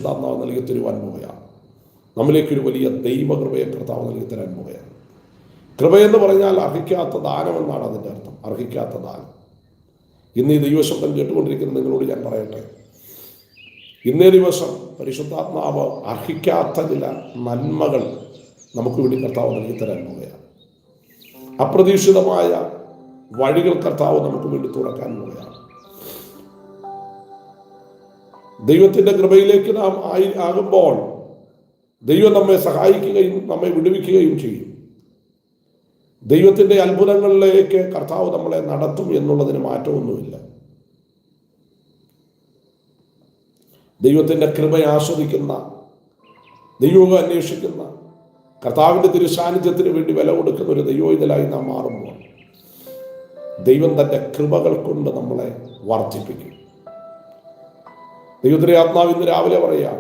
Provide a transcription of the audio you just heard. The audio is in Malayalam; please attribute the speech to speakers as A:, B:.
A: കർത്താവ് നൽകി തരുവാൻ പോവുകയാണ്. നമ്മിലേക്കൊരു വലിയ ദൈവകൃപയെ കർത്താവ് നൽകി തരാൻ പോവുകയാണ്. കൃപയെന്ന് പറഞ്ഞാൽ അർഹിക്കാത്ത ദാനമെന്നാണ് അതിൻ്റെ അർത്ഥം. അർഹിക്കാത്ത ദാനം. ഇന്ന് ഈ ദൈവശബ്ദം കേട്ടുകൊണ്ടിരിക്കുന്ന നിങ്ങളോട് ഞാൻ പറയട്ടെ, ഇന്നേ ദിവസം പരിശുദ്ധാത്മാവ് അർഹിക്കാത്ത ചില നന്മകൾ നമുക്ക് വേണ്ടി കർത്താവ് നൽകി തരാൻ പോവുകയാണ്. അപ്രതീക്ഷിതമായ വഴികൾ കർത്താവ് നമുക്ക് വേണ്ടി തുറക്കാൻ പോവുകയാണ്. ദൈവത്തിൻ്റെ കൃപയിലേക്ക് നാം ആകുമ്പോൾ ദൈവം നമ്മെ സഹായിക്കുകയും നമ്മെ വിടുവിക്കുകയും ചെയ്യും. ദൈവത്തിൻ്റെ അത്ഭുതങ്ങളിലേക്ക് കർത്താവ് നമ്മളെ നടത്തും എന്നുള്ളതിന് മാറ്റമൊന്നുമില്ല. ദൈവത്തിൻ്റെ കൃപ ആസ്വദിക്കുന്ന, ദൈവം അന്വേഷിക്കുന്ന, കർത്താവിൻ്റെ തിരുസാന്നിധ്യത്തിന് വേണ്ടി വില കൊടുക്കുന്ന ഒരു ദൈവോയിതലായി നാം മാറുമ്പോൾ ദൈവം തൻ്റെ കൃപകൾ കൊണ്ട് നമ്മളെ വർദ്ധിപ്പിക്കും. ദൈവത്തിൻ്റെ ആത്മാവ് ഇന്ന് രാവിലെ പറയാം,